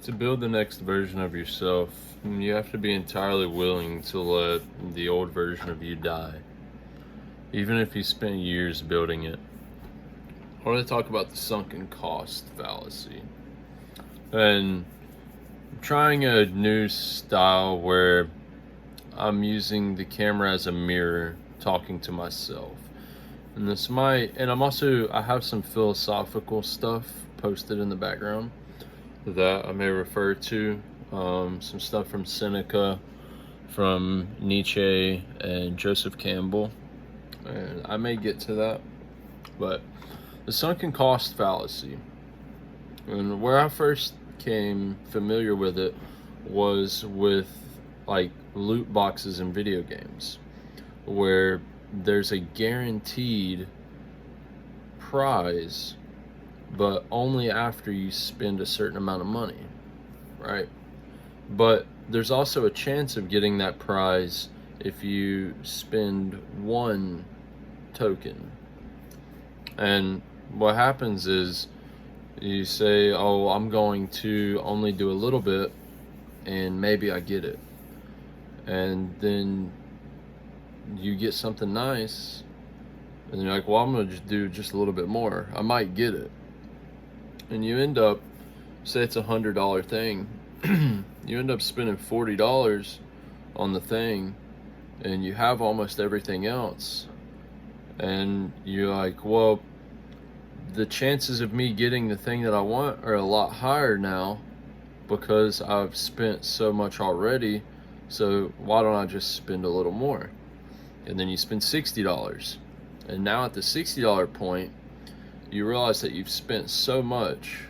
To build the next version of yourself, you have to be entirely willing to let the old version of you die, even if you spent years building it. I want to talk about the sunken cost fallacy. And I'm trying a new style where I'm using the camera as a mirror, talking to myself. And I have some philosophical stuff posted in the background that I may refer to. Some stuff from Seneca, from Nietzsche, and Joseph Campbell. And I may get to that. But the sunken cost fallacy, and where I first came familiar with it was with like loot boxes in video games, where there's a guaranteed prize, but only after you spend a certain amount of money, right? But there's also a chance of getting that prize if you spend one token. And what happens is you say, oh, I'm going to only do a little bit and maybe I get it. And then you get something nice and you're like, well, I'm going to just do just a little bit more. I might get it. And you end up, say it's $100 thing, you end up spending $40 on the thing and you have almost everything else. And you're like, well, the chances of me getting the thing that I want are a lot higher now because I've spent so much already. So why don't I just spend a little more? And then you spend $60. And now at the $60 point, you realize that you've spent so much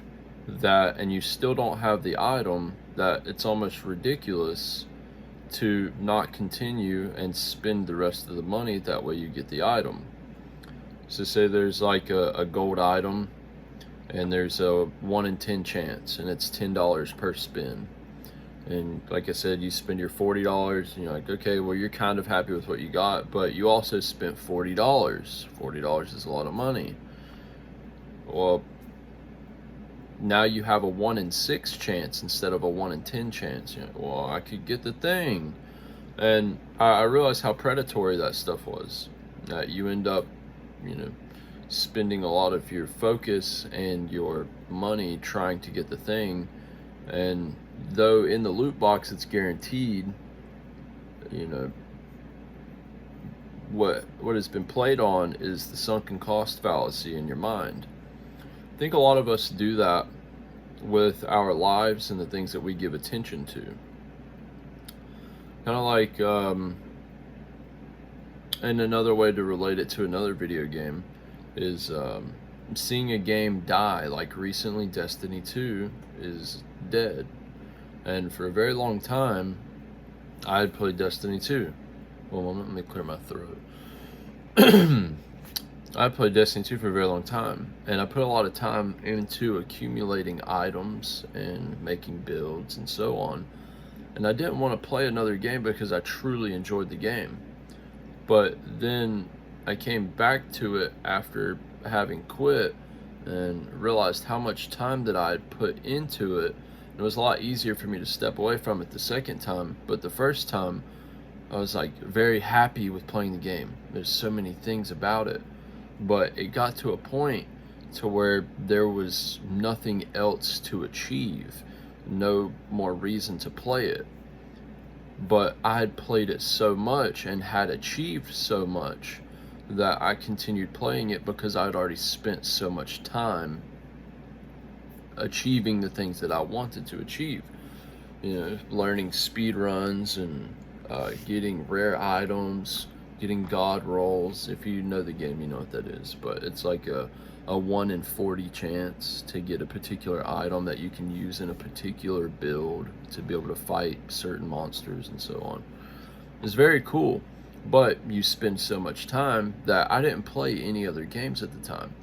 and you still don't have the item, that it's almost ridiculous to not continue and spend the rest of the money. That way you get the item. So say there's like a gold item and there's a 1 in 10 chance and it's $10 per spin. And like I said, you spend your $40 and you're like, okay, well, you're kind of happy with what you got, but you also spent $40. $40 is a lot of money. Well, now you have a 1 in 6 chance instead of a 1 in 10 chance. You're like, well, I could get the thing. And I realized how predatory that stuff was. That you end up, spending a lot of your focus and your money trying to get the thing. And though in the loot box it's guaranteed, what has been played on is the sunken cost fallacy in your mind. I think a lot of us do that with our lives and the things that we give attention to. Kind of like, and another way to relate it to another video game is seeing a game die. Like recently, Destiny 2 is dead. And for a very long time, I had played Destiny 2. Well, let me clear my throat. I played Destiny 2 for a very long time, and I put a lot of time into accumulating items and making builds and so on. And I didn't want to play another game because I truly enjoyed the game. But then I came back to it after having quit and realized how much time that I had put into it. It was a lot easier for me to step away from it the second time, but the first time I was like very happy with playing the game. There's so many things about it. But it got to a point to where there was nothing else to achieve, no more reason to play it. But I had played it so much and had achieved so much that I continued playing it because I had already spent so much time achieving the things that I wanted to achieve. Learning speed runs and getting rare items, getting god rolls. If you know the game, you know what that is. But it's like a 1 in 40 chance to get a particular item that you can use in a particular build to be able to fight certain monsters and so on. It's very cool, but you spend so much time that I didn't play any other games at the time.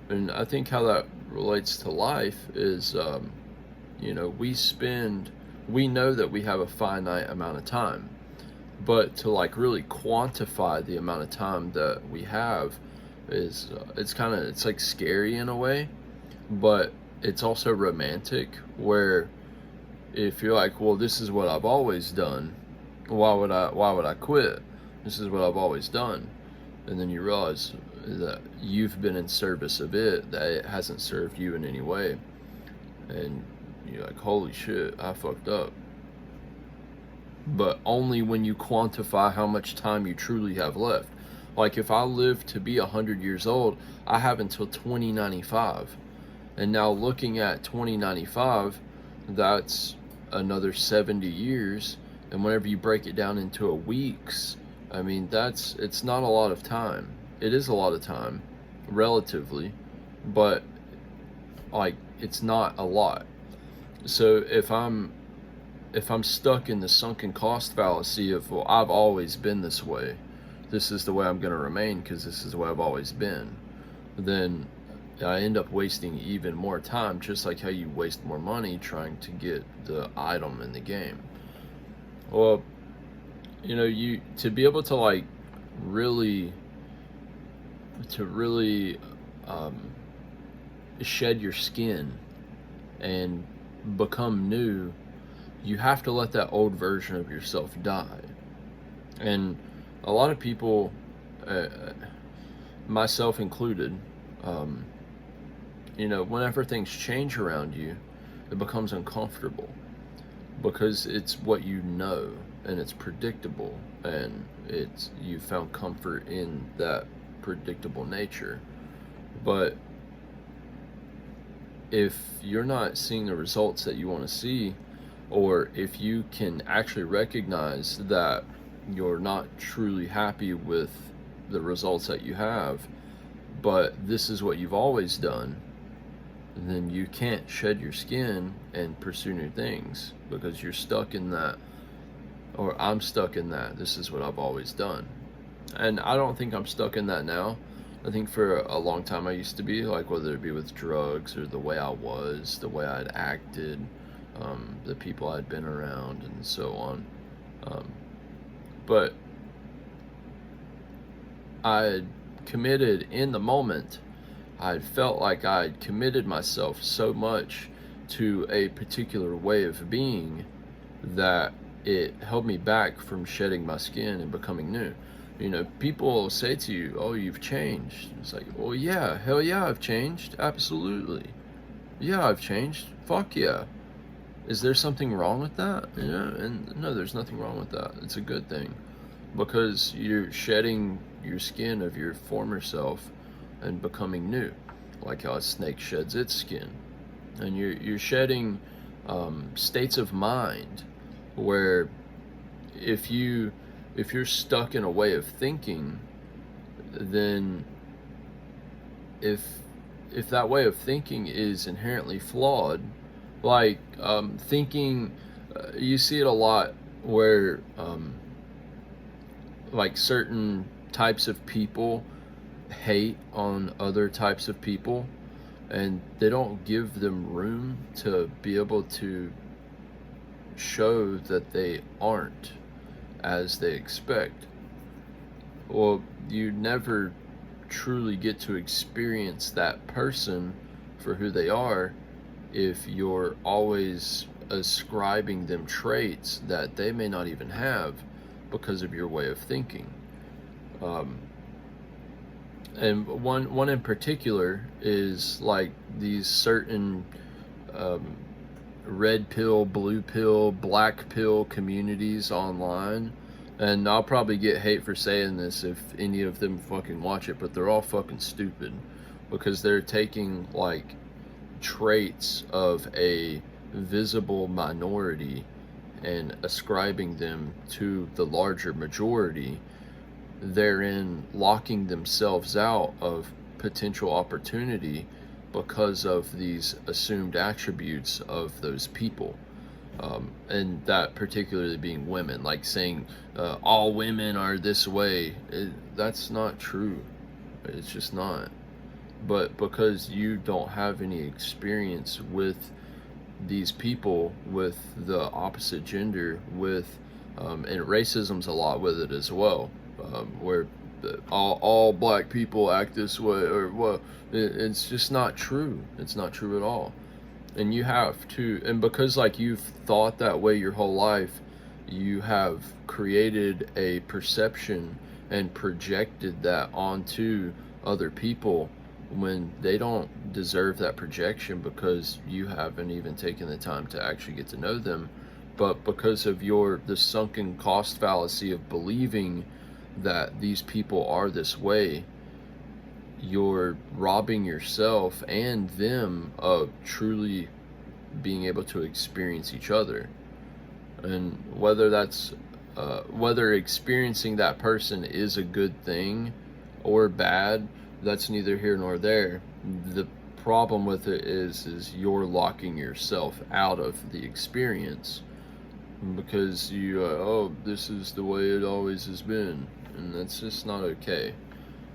And I think how that relates to life is, we know that we have a finite amount of time, but to like really quantify the amount of time that we have is, it's like scary in a way, but it's also romantic, where if you're like, well, this is what I've always done, why would I quit? This is what I've always done. And then you realize that you've been in service of it, that it hasn't served you in any way. And you're like, holy shit, I fucked up. But only when you quantify how much time you truly have left. Like, if I live to be 100 years old, I have until 2095. And now looking at 2095, that's another 70 years. And whenever you break it down into a weeks, I mean, it's not a lot of time. It is a lot of time, relatively, but like, it's not a lot. So if I'm stuck in the sunken cost fallacy of, well, I've always been this way, this is the way I'm going to remain because this is the way I've always been, then I end up wasting even more time, just like how you waste more money trying to get the item in the game. Well, you to be able to like really um, shed your skin and become new, you have to let that old version of yourself die. And a lot of people, myself included, whenever things change around you, it becomes uncomfortable because it's what you know and it's predictable, and you found comfort in that predictable nature. But if you're not seeing the results that you want to see, or if you can actually recognize that you're not truly happy with the results that you have, but this is what you've always done, then you can't shed your skin and pursue new things because you're stuck in that, or I'm stuck in that, this is what I've always done. And I don't think I'm stuck in that now. I think for a long time I used to be, like, whether it be with drugs or the way I was, the way I'd acted, the people I'd been around, and so on. But I committed in the moment. I felt like I'd committed myself so much to a particular way of being that it held me back from shedding my skin and becoming new. People say to you, oh, you've changed. It's like, well, yeah, hell yeah, I've changed. Absolutely. Yeah, I've changed. Fuck yeah. Is there something wrong with that? And no, there's nothing wrong with that. It's a good thing because you're shedding your skin of your former self and becoming new, like how a snake sheds its skin. And you're shedding states of mind where if you're stuck in a way of thinking, then if that way of thinking is inherently flawed, like thinking, you see it a lot where like certain types of people hate on other types of people, and they don't give them room to be able to show that they aren't as they expect. Well, you never truly get to experience that person for who they are if you're always ascribing them traits that they may not even have because of your way of thinking. And one in particular is like these certain red pill, blue pill, black pill communities online. And I'll probably get hate for saying this if any of them fucking watch it, but they're all fucking stupid because they're taking like traits of a visible minority and ascribing them to the larger majority, therein locking themselves out of potential opportunity because of these assumed attributes of those people. And that particularly being women, like saying all women are this way. That's not true. It's just not. But because you don't have any experience with these people, with the opposite gender, with and racism's a lot with it as well, where all black people act this way, or well, it's just not true. It's not true at all. And you have to, and because like you've thought that way your whole life, you have created a perception and projected that onto other people when they don't deserve that projection, because you haven't even taken the time to actually get to know them. But because of the sunken cost fallacy of believing that these people are this way, you're robbing yourself and them of truly being able to experience each other. And whether experiencing that person is a good thing or bad, that's neither here nor there. The problem with it is you're locking yourself out of the experience because oh, this is the way it always has been, and that's just not okay.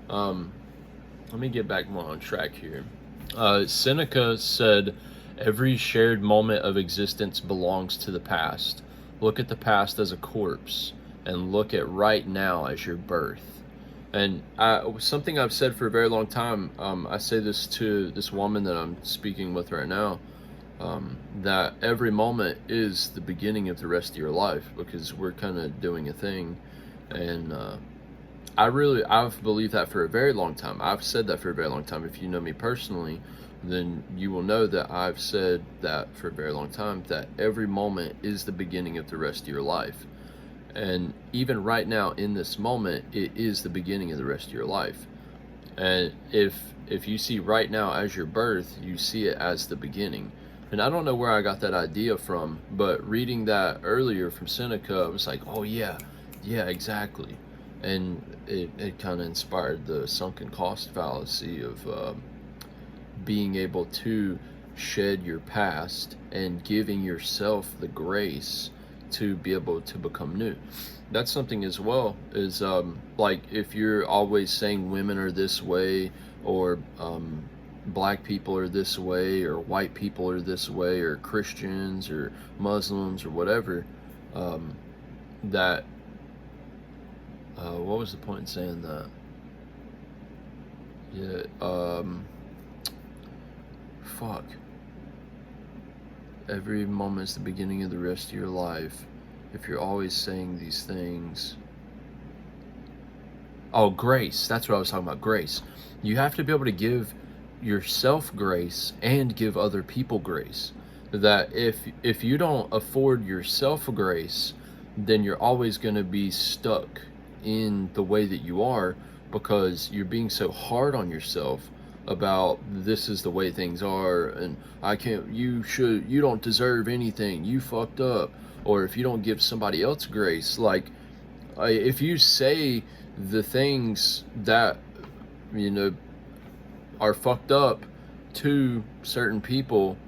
Let me get back more on track here. Seneca said, "Every shared moment of existence belongs to the past. Look at the past as a corpse, and look at right now as your birth." And something I've said for a very long time, I say this to this woman that I'm speaking with right now, that every moment is the beginning of the rest of your life, because we're kind of doing a thing. And I've believed that for a very long time. I've said that for a very long time. If you know me personally, then you will know that I've said that for a very long time, that every moment is the beginning of the rest of your life. And even right now in this moment, it is the beginning of the rest of your life. And if you see right now as your birth, you see it as the beginning. And I don't know where I got that idea from, but reading that earlier from Seneca, I was like, oh yeah, exactly. And it kind of inspired the sunken cost fallacy of being able to shed your past and giving yourself the grace to be able to become new. That's something as well, is like if you're always saying women are this way, or black people are this way, or white people are this way, or Christians or Muslims or whatever, that what was the point in saying that? Yeah, fuck. Every moment is the beginning of the rest of your life. If you're always saying these things. Oh, grace. That's what I was talking about. Grace. You have to be able to give yourself grace and give other people grace. That if you don't afford yourself grace, then you're always going to be stuck in the way that you are, because you're being so hard on yourself about this is the way things are, and you don't deserve anything, you fucked up. Or if you don't give somebody else grace, like if you say the things that are fucked up to certain people,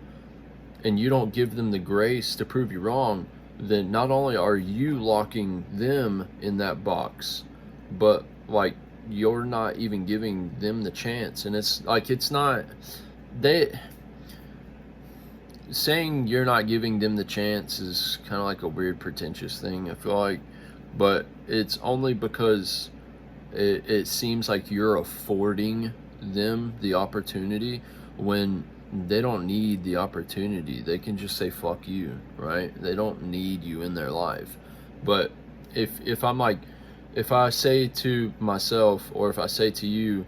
and you don't give them the grace to prove you wrong, then not only are you locking them in that box, but like you're not even giving them the chance. And it's like, it's not, they saying you're not giving them the chance is kind of like a weird pretentious thing, I feel like. But it's only because it seems like you're affording them the opportunity when they don't need the opportunity. They can just say fuck you, right? They don't need you in their life. But if I'm like, if I say to myself, or if I say to you,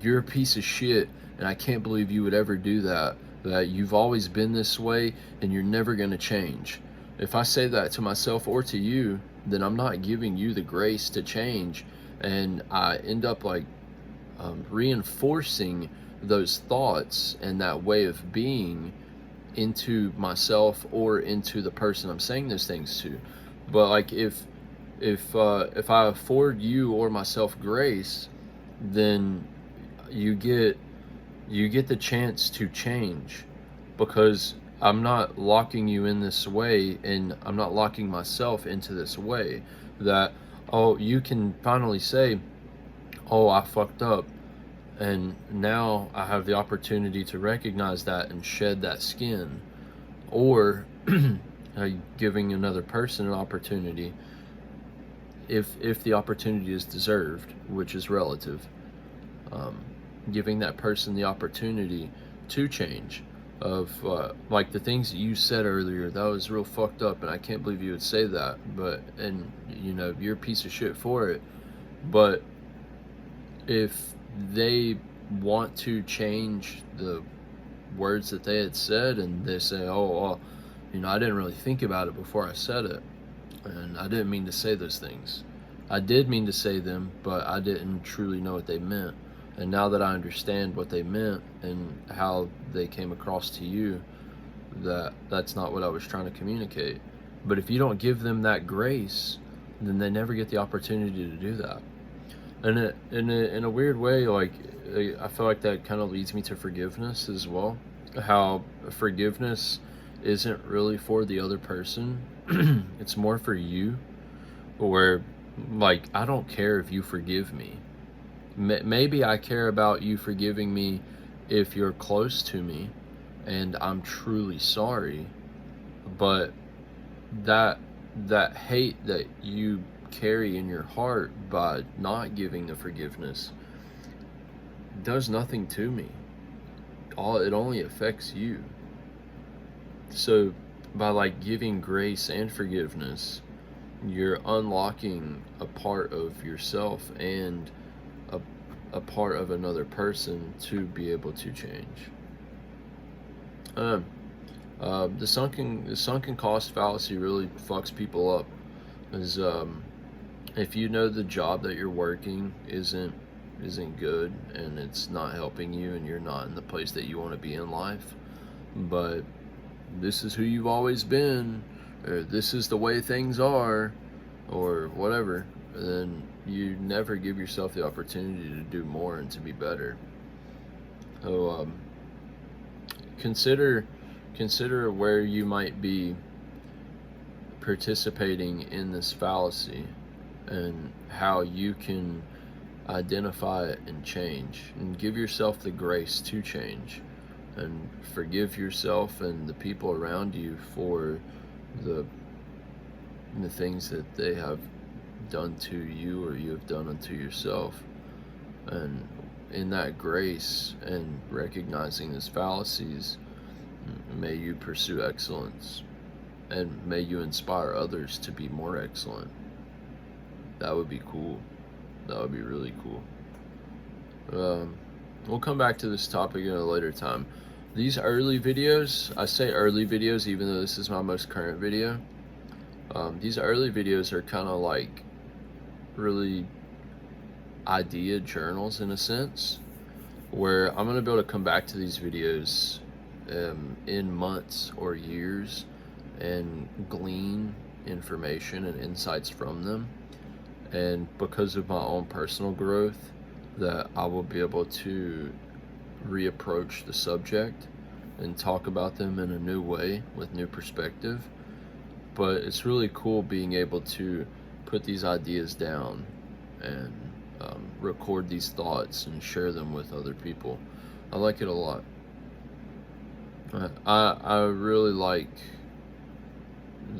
you're a piece of shit and I can't believe you would ever do that, that you've always been this way and you're never going to change. If I say that to myself or to you, then I'm not giving you the grace to change, and I end up like reinforcing those thoughts and that way of being into myself or into the person I'm saying those things to. But like if I afford you or myself grace, then you get the chance to change, because I'm not locking you in this way, and I'm not locking myself into this way that, oh, you can finally say, oh, I fucked up, and now I have the opportunity to recognize that and shed that skin. Or giving another person an opportunity, if the opportunity is deserved, which is relative, giving that person the opportunity to change. of like the things that you said earlier. That was real fucked up, and I can't believe you would say that. But and you know, you're a piece of shit for it. But if they want to change the words that they had said, and they say, oh, well, you know, I didn't really think about it before I said it, and I didn't mean to say those things. I did mean to say them, but I didn't truly know what they meant. And now that I understand what they meant and how they came across to you, that's not what I was trying to communicate. But if you don't give them that grace, then they never get the opportunity to do that. And in a weird way, like, I feel like that kind of leads me to forgiveness as well. How forgiveness isn't really for the other person, it's more for you. Where, like, I don't care if you forgive me. Maybe I care about you forgiving me if you're close to me and I'm truly sorry. But that that hate that you carry in your heart by not giving the forgiveness does nothing to me. It only affects you. So by like giving grace and forgiveness, you're unlocking a part of yourself and a part of another person to be able to change. The sunken cost fallacy really fucks people up, because if you know the job that you're working isn't good and it's not helping you and you're not in the place that you want to be in life, but this is who you've always been, or this is the way things are, or whatever, then you never give yourself the opportunity to do more and to be better. So consider where you might be participating in this fallacy and how you can identify it and change, and give yourself the grace to change, and forgive yourself and the people around you for the things that they have done to you or you have done unto yourself. And in that grace and recognizing these fallacies, may you pursue excellence, and may you inspire others to be more excellent. That would be cool. That would be really cool. We'll come back to this topic in a later time. These early videos, I say early videos even though this is my most current video, these early videos are kind of like really idea journals in a sense, where I'm going to be able to come back to these videos in months or years and glean information and insights from them. And because of my own personal growth, that I will be able to reapproach the subject and talk about them in a new way with new perspective. But it's really cool being able to put these ideas down and record these thoughts and share them with other people. I like it a lot. I really like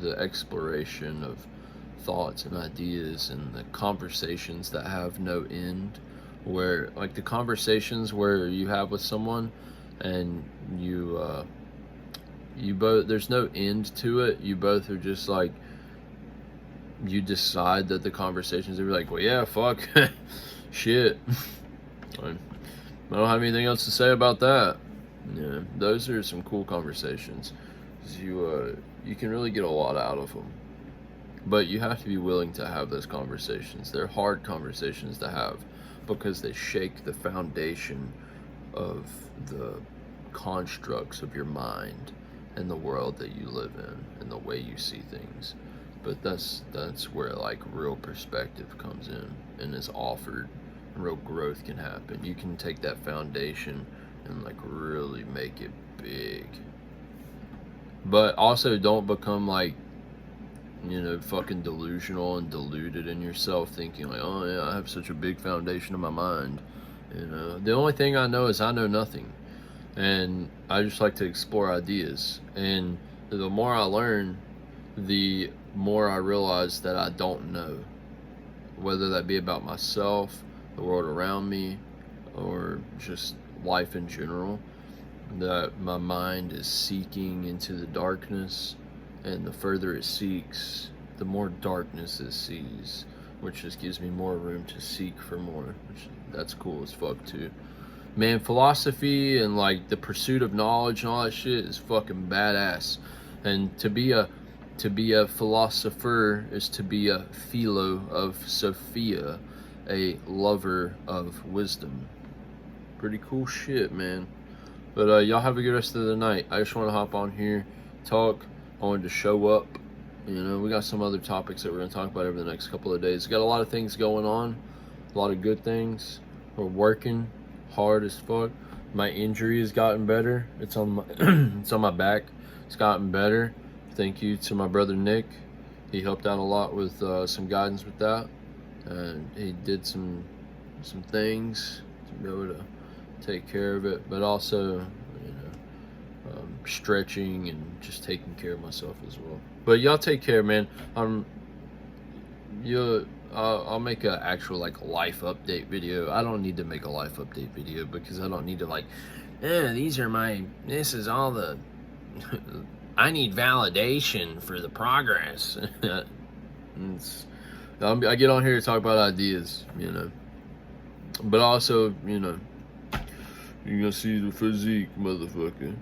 the exploration of thoughts and ideas and the conversations that have no end, where like the conversations where you have with someone and you both, there's no end to it, you both are just like, you decide that the conversations are like, well, yeah, fuck, shit, I don't have anything else to say about that. Yeah, those are some cool conversations. You can really get a lot out of them. But you have to be willing to have those conversations. They're hard conversations to have because they shake the foundation of the constructs of your mind and the world that you live in and the way you see things. But that's where like real perspective comes in and is offered. Real growth can happen. You can take that foundation and like really make it big. But also don't become like, fucking delusional and deluded in yourself, thinking like, oh yeah, I have such a big foundation in my mind. The only thing I know is I know nothing. And I just like to explore ideas. And the more I learn, the more I realize that I don't know. Whether that be about myself, the world around me, or just life in general. that my mind is seeking into the darkness, and the further it seeks, the more darkness it sees, which just gives me more room to seek for more, which that's cool as fuck too. Man, philosophy and like the pursuit of knowledge and all that shit is fucking badass. And to be a philosopher is to be a philo of Sophia, a lover of wisdom. Pretty cool shit, man. But y'all have a good rest of the night. I just want to hop on here, talk. I wanted to show up. You know, we got some other topics that we're going to talk about over the next couple of days. We got a lot of things going on, a lot of good things. We're working hard as fuck. My injury has gotten better. It's on my it's on my back. It's gotten better. Thank you to my brother Nick. He helped out a lot with some guidance with that, and he did some things to be able to take care of it, but also, you know, stretching and just taking care of myself as well. But y'all take care, man. I'll make an actual like life update video. I don't need to make a life update video because I don't need to like, this is all the, I need validation for the progress. I get on here to talk about ideas, you know, but also, you know, you're gonna see the physique, motherfucker.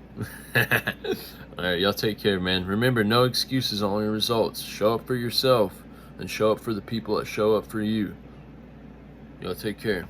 Alright, y'all take care, man. Remember, no excuses, only results. Show up for yourself and show up for the people that show up for you. Y'all take care.